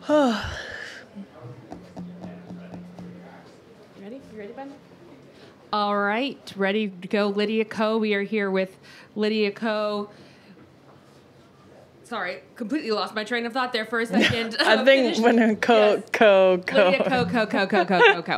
Ready? You ready, Ben? All right, ready to go, Lydia Ko. We are here with Lydia Ko. Sorry, completely lost my train of thought there for a second. I think when Lydia Ko.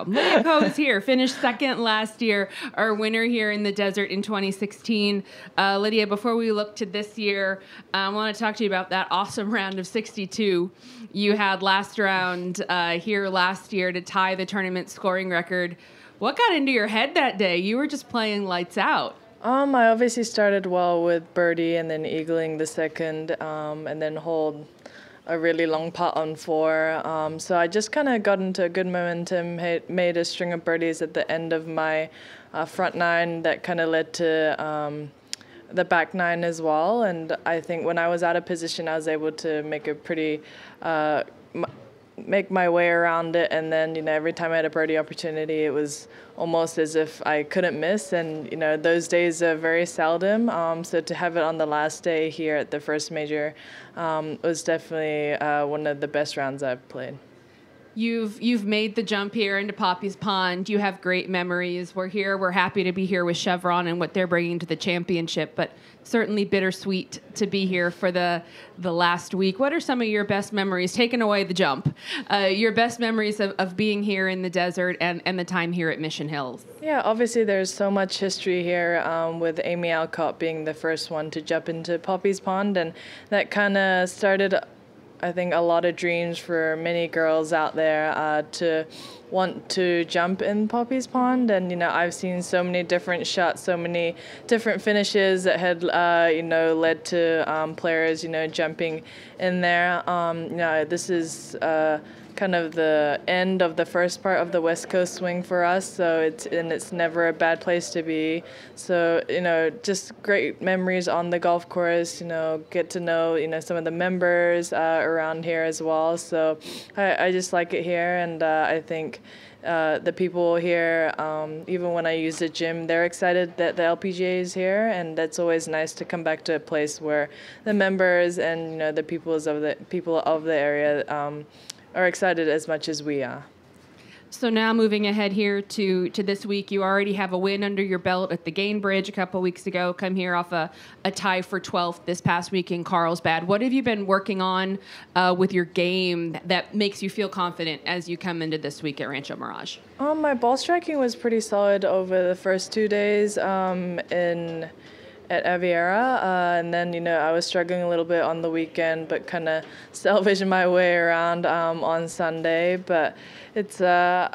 Lydia Ko is here. Finished second last year, our winner here in the desert in 2016. Lydia, before we look to this year, I want to talk to you about that awesome round of 62 you had last round here last year to tie the tournament scoring record. What got into your head that day? You were just playing lights out. I obviously started well with birdie and then eagling the second, and then hold a really long putt on 4. So I just kind of got into a good momentum, made a string of birdies at the end of my front 9 that kind of led to the back 9 as well. And I think when I was out of position, I was able to make a pretty make my way around it, and then every time I had a birdie opportunity, it was almost as if I couldn't miss. And those days are very seldom, so to have it on the last day here at the first major was definitely one of the best rounds I've played. You've made the jump here into Poppy's Pond. You have great memories. We're happy to be here with Chevron and what they're bringing to the championship, but certainly bittersweet to be here for the last week. What are some of your best memories, taking away the jump, your best memories of being here in the desert and the time here at Mission Hills? Yeah, obviously there's so much history here with Amy Alcott being the first one to jump into Poppy's Pond, and that kind of started, I think, a lot of dreams for many girls out there to want to jump in Poppy's Pond. And I've seen so many different shots, so many different finishes that had led to players jumping in there. This is kind of the end of the first part of the West Coast swing for us, so it's never a bad place to be. So just great memories on the golf course. Get to know some of the members around here as well. So I just like it here, and I think the people here, even when I use the gym, they're excited that the LPGA is here, and that's always nice to come back to a place where the members and the people of the area are excited as much as we are. So now moving ahead here to this week, you already have a win under your belt at the Gainbridge a couple weeks ago. Come here off a tie for 12th this past week in Carlsbad. What have you been working on with your game that makes you feel confident as you come into this week at Rancho Mirage? My ball striking was pretty solid over the first 2 days at Aviera, and then I was struggling a little bit on the weekend, but kind of salvaged my way around on Sunday. But it's I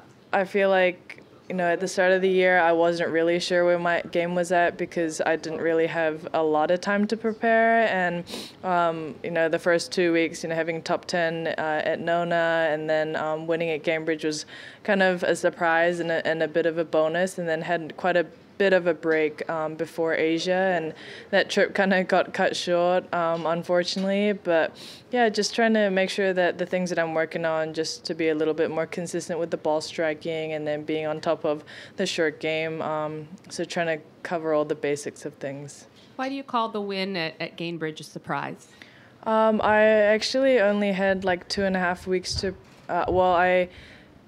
feel like at the start of the year I wasn't really sure where my game was at because I didn't really have a lot of time to prepare, and the first 2 weeks having top 10 at Nona and then winning at Gainbridge was kind of a surprise and a bit of a bonus, and then had quite a bit of a break before Asia, and that trip kind of got cut short, unfortunately. But yeah, just trying to make sure that the things that I'm working on, just to be a little bit more consistent with the ball striking and then being on top of the short game. So trying to cover all the basics of things. Why do you call the win at Gainbridge a surprise? I actually only had like 2.5 weeks to, I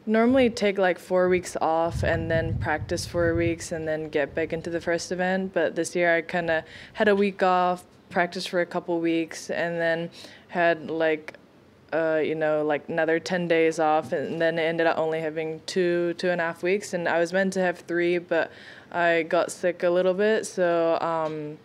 normally take like 4 weeks off and then practice 4 weeks and then get back into the first event. But this year I kind of had a week off, practiced for a couple weeks, and then had like another 10 days off, and then ended up only having 2.5 weeks. And I was meant to have 3, but I got sick a little bit, so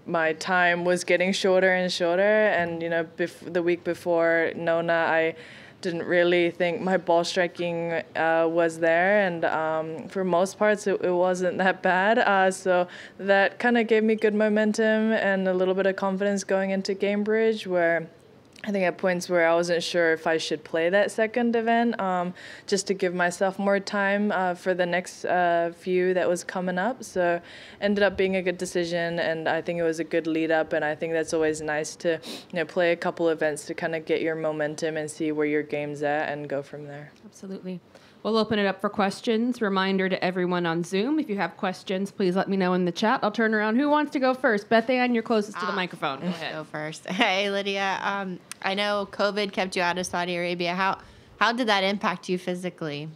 my time was getting shorter and shorter. And the week before Nona, I didn't really think my ball striking was there, and for most parts it wasn't that bad, so that kind of gave me good momentum and a little bit of confidence going into Gainbridge, where I think at points where I wasn't sure if I should play that second event, just to give myself more time for the next few that was coming up. So ended up being a good decision, and I think it was a good lead up, and I think that's always nice to play a couple events to kind of get your momentum and see where your game's at and go from there. Absolutely. We'll open it up for questions. Reminder to everyone on Zoom, if you have questions, please let me know in the chat. I'll turn around. Who wants to go first? Beth Ann, you're closest to the microphone. Go ahead. Go first. Hey, Lydia. I know COVID kept you out of Saudi Arabia. How did that impact you physically?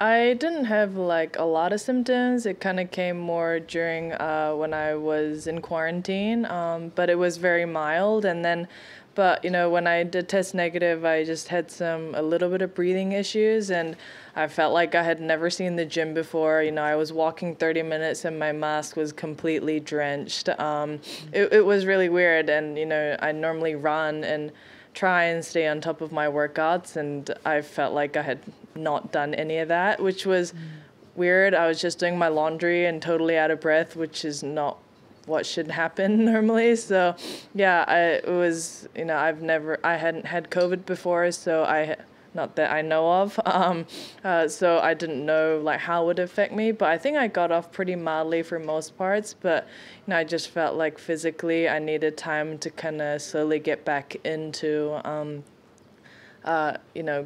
I didn't have like a lot of symptoms. It kind of came more during when I was in quarantine, but it was very mild. But when I did test negative, I just had a little bit of breathing issues, and I felt like I had never seen the gym before. I was walking 30 minutes and my mask was completely drenched. It was really weird, and I normally run and try and stay on top of my workouts, and I felt like I had not done any of that, which was weird. I was just doing my laundry and totally out of breath, which is not what should happen normally. So yeah, I hadn't had COVID before, so not that I know of. So I didn't know like how it would affect me, but I think I got off pretty mildly for most parts. But I just felt like physically I needed time to kind of slowly get back into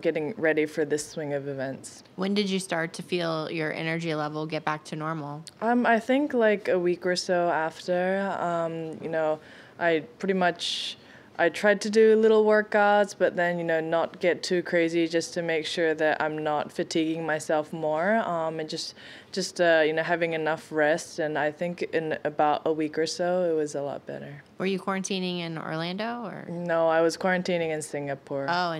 getting ready for this swing of events. When did you start to feel your energy level get back to normal? I think like a week or so after. I tried to do little workouts, but then, not get too crazy just to make sure that I'm not fatiguing myself more, and just having enough rest. And I think in about a week or so, it was a lot better. Were you quarantining in Orlando or? No, I was quarantining in Singapore. Oh,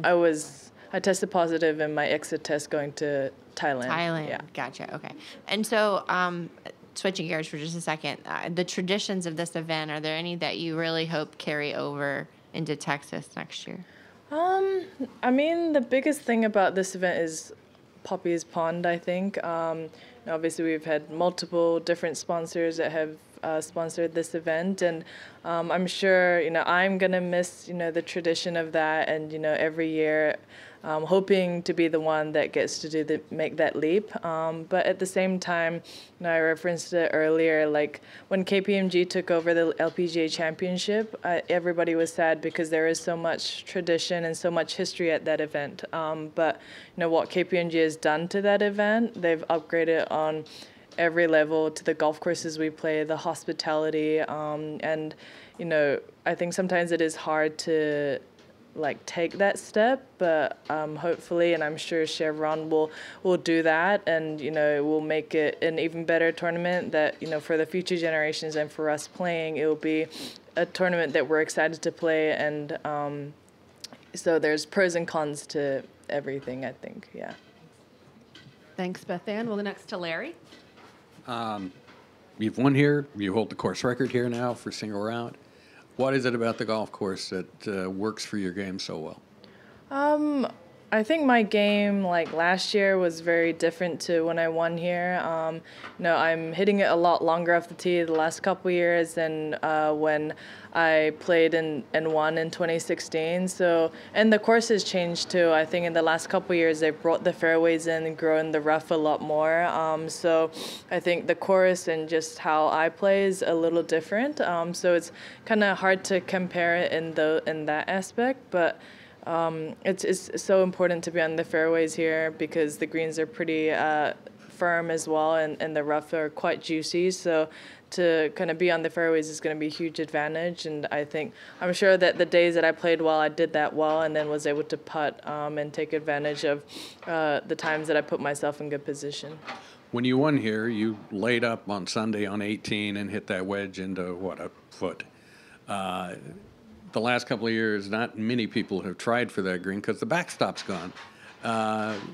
I tested positive in my exit test going to Thailand. Thailand, yeah. Gotcha, okay. And so, switching gears for just a second, the traditions of this event, are there any that you really hope carry over into Texas next year? The biggest thing about this event is Poppy's Pond, I think. Obviously, we've had multiple different sponsors that have sponsored this event, and I'm sure, I'm going to miss, the tradition of that, and, every year hoping to be the one that gets to make that leap. But at the same time, I referenced it earlier, like when KPMG took over the LPGA Championship, everybody was sad because there is so much tradition and so much history at that event. But what KPMG has done to that event, they've upgraded on every level to the golf courses we play, the hospitality, and I think sometimes it is hard to take that step, but hopefully, and I'm sure Chevron will do that, and will make it an even better tournament that for the future generations and for us playing, it will be a tournament that we're excited to play, and so there's pros and cons to everything, I think. Yeah. Thanks, Beth Ann. We'll go next to Larry. You've won here. You hold the course record here now for single round. What is it about the golf course that works for your game so well? I think my game, last year, was very different to when I won here. I'm hitting it a lot longer off the tee the last couple years than when I played and won in 2016. So, and the course has changed too. I think in the last couple years, they've brought the fairways in and grown the rough a lot more. So I think the course and just how I play is a little different. So it's kind of hard to compare it in that aspect, but it's so important to be on the fairways here because the greens are pretty firm as well, and the rough are quite juicy. So to kind of be on the fairways is going to be a huge advantage. And I'm sure that the days that I played well, I did that well, and then was able to putt and take advantage of the times that I put myself in good position. When you won here, you laid up on Sunday on 18 and hit that wedge into, a foot. The last couple of years, not many people have tried for that green because the backstop's gone.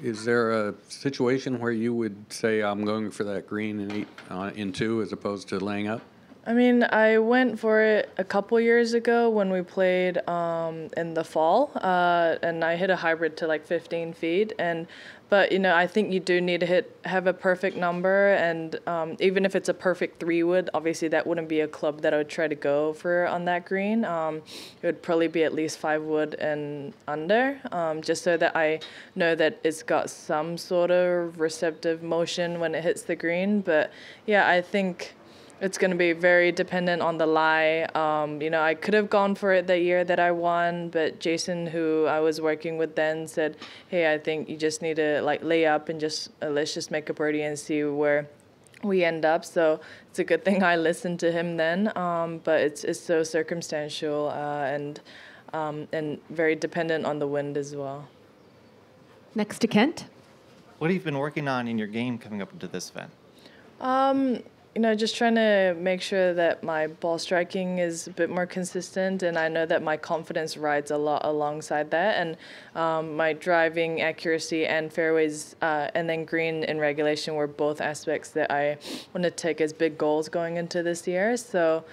Is there a situation where you would say, I'm going for that green in two as opposed to laying up? I went for it a couple years ago when we played in the fall, and I hit a hybrid to 15 feet. But I think you do need to have a perfect number, and even if it's a perfect 3-wood, obviously that wouldn't be a club that I would try to go for on that green. It would probably be at least 5-wood and under, just so that I know that it's got some sort of receptive motion when it hits the green. But yeah, I think it's going to be very dependent on the lie. I could have gone for it the year that I won, but Jason, who I was working with then, said, "Hey, I think you just need to lay up and just let's just make a birdie and see where we end up." So it's a good thing I listened to him then. But it's so circumstantial and very dependent on the wind as well. Next to Kent. What have you been working on in your game coming up into this event? Just trying to make sure that my ball striking is a bit more consistent, and I know that my confidence rides a lot alongside that, and my driving accuracy and fairways and then green in regulation were both aspects that I want to take as big goals going into this year. So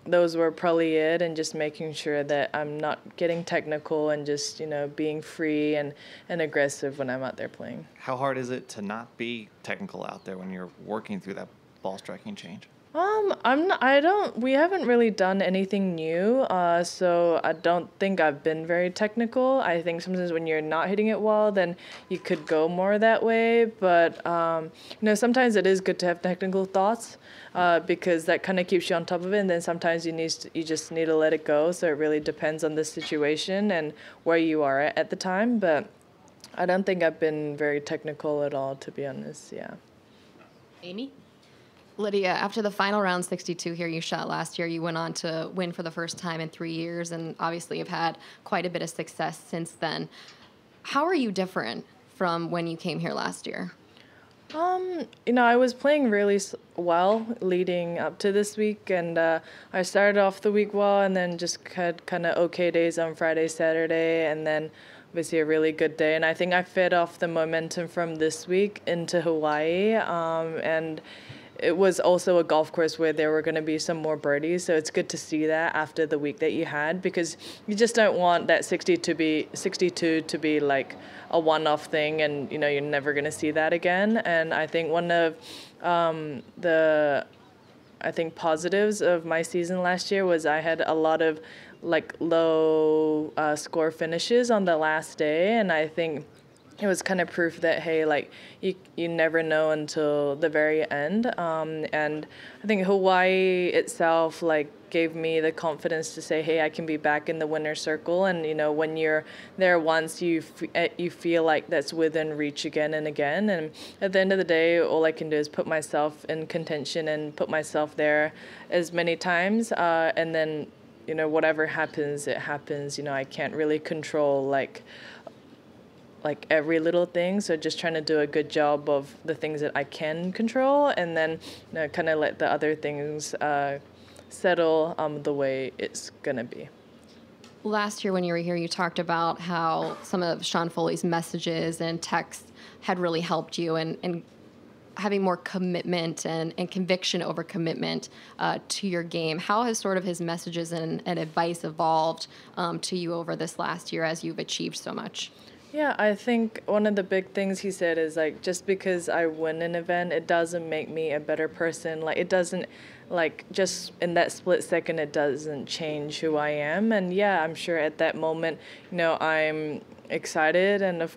those were probably it, and just making sure that I'm not getting technical and just, being free and aggressive when I'm out there playing. How hard is it to not be technical out there when you're working through that ball striking change? We haven't really done anything new, so I don't think I've been very technical. I think sometimes when you're not hitting it well, then you could go more that way, but, sometimes it is good to have technical thoughts, because that kind of keeps you on top of it, and then sometimes you just need to let it go, so it really depends on the situation and where you are at the time, but I don't think I've been very technical at all, to be honest, yeah. Amy? Lydia, after the final round 62 here you shot last year, you went on to win for the first time in 3 years and obviously have had quite a bit of success since then. How are you different from when you came here last year? I was playing really well leading up to this week, and I started off the week well and then just had kind of okay days on Friday, Saturday, and then obviously a really good day. And I think I fed off the momentum from this week into Hawaii, and it was also a golf course where there were going to be some more birdies, so it's good to see that after the week that you had, because you just don't want that 62 to be like a one-off thing, and you're never going to see that again. And I think one of the positives of my season last year was I had a lot of low score finishes on the last day, and I think it was kind of proof that, hey, you never know until the very end. And I think Hawaii itself, gave me the confidence to say, hey, I can be back in the winner's circle. And, when you're there once, you feel like that's within reach again and again. And at the end of the day, all I can do is put myself in contention and put myself there as many times. And then, whatever happens, it happens. I can't really control, every little thing, so just trying to do a good job of the things that I can control, and then kind of let the other things settle the way it's gonna be. Last year when you were here, you talked about how some of Sean Foley's messages and texts had really helped you and having more commitment and conviction over commitment to your game. How has sort of his messages and advice evolved to you over this last year as you've achieved so much? Yeah, I think one of the big things he said is just because I win an event, it doesn't make me a better person. It doesn't, just in that split second, it doesn't change who I am. And yeah, I'm sure at that moment, I'm excited and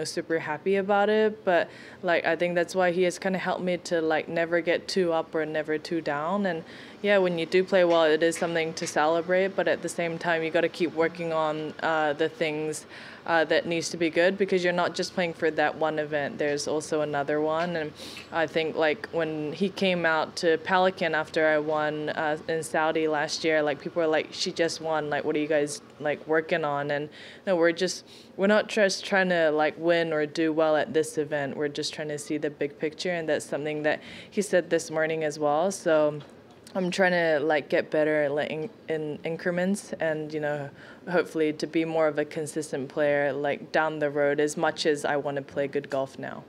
super happy about it, but I think that's why he has kind of helped me to never get too up or never too down. And yeah, when you do play well, it is something to celebrate, but at the same time you got to keep working on the things that needs to be good, because you're not just playing for that one event, there's also another one. And I think when he came out to Pelican after I won in Saudi last year, people were like, she just won, what are you guys working on? And no, we're not just trying to win or do well at this event, we're just trying to see the big picture. And that's something that he said this morning as well. So I'm trying to get better in increments, and hopefully to be more of a consistent player down the road, as much as I want to play good golf now.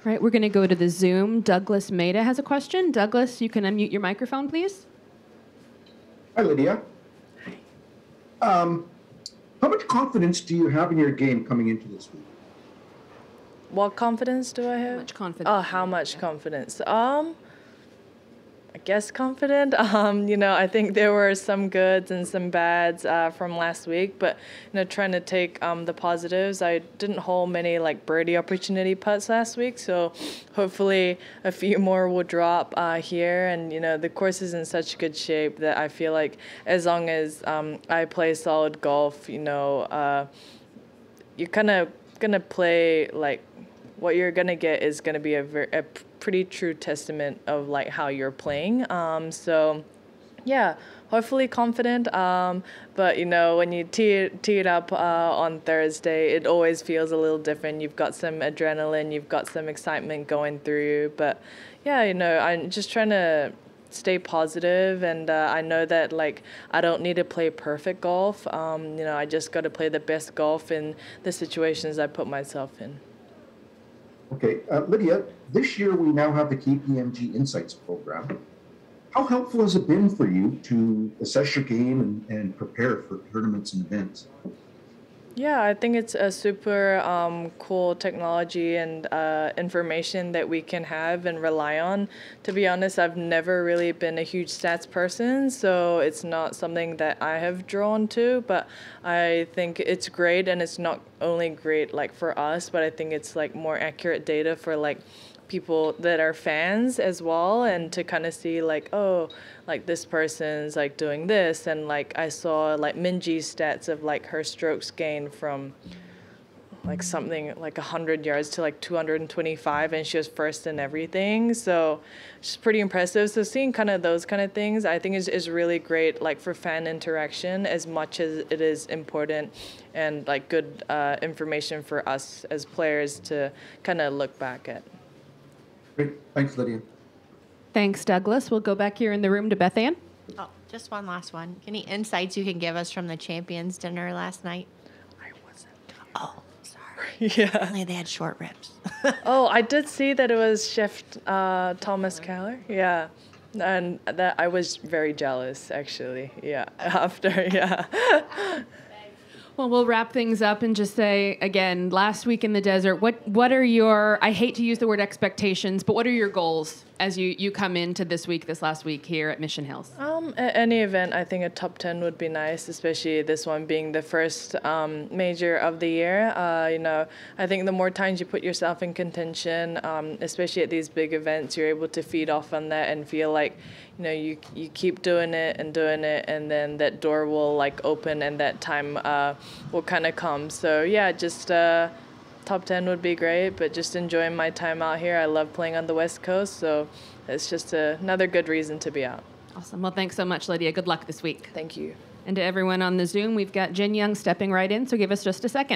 All right, we're going to go to the Zoom. Douglas Maida has a question. Douglas, you can unmute your microphone, please. Hi, Lydia. How much confidence do you have in your game coming into this week? What confidence do I have? How much confidence? Oh, how much confidence? I guess confident. I think there were some goods and some bads from last week, but trying to take the positives. I didn't hold many like birdie opportunity putts last week, so hopefully a few more will drop here. And the course is in such good shape that I feel like as long as I play solid golf, you're kind of gonna play like what you're gonna get is gonna be a pretty true testament of like how you're playing. So yeah, hopefully confident. But when you tee it up on Thursday, it always feels a little different. You've got some adrenaline, you've got some excitement going through you. But yeah, I'm just trying to stay positive, and I know that like I don't need to play perfect golf. I just got to play the best golf in the situations I put myself in. Okay, Lydia, this year we now have the KPMG Insights program. How helpful has it been for you to assess your game and prepare for tournaments and events? Yeah, I think it's a super cool technology and information that we can have and rely on. To be honest, I've never really been a huge stats person, so it's not something that I have drawn to, but I think it's great, and it's not only great like for us, but I think it's like more accurate data for like people that are fans as well, and to kind of see like, oh, like this person's like doing this, and like I saw like Minji's stats of like her strokes gained from like something like 100 yards to like 225, and she was first in everything, so it's pretty impressive. So seeing kind of those kind of things I think is really great, like for fan interaction as much as it is important and like good information for us as players to kind of look back at. Great, thanks, Lydia. Thanks, Douglas. We'll go back here in the room to Beth Ann. Oh, just one last one. Any insights you can give us from the Champions dinner last night? I wasn't. Oh, sorry. Yeah. Only they had short ribs. Oh, I did see that it was Chef Thomas Keller. Yeah. And that I was very jealous, actually. Yeah. After, yeah. Well, we'll wrap things up and just say, again, last week in the desert, what are your, I hate to use the word expectations, but what are your goals as you come into this last week here at Mission Hills? At any event, I think a top 10 would be nice, especially this one being the first major of the year. I think the more times you put yourself in contention, especially at these big events, you're able to feed off on that and feel like, you keep doing it, and then that door will like open and that time will kind of come. So yeah, just top 10 would be great, but just enjoying my time out here. I love playing on the West Coast, so it's just another good reason to be out. Awesome. Well, thanks so much, Lydia. Good luck this week. Thank you. And to everyone on the Zoom, we've got Jin Young stepping right in, so give us just a second.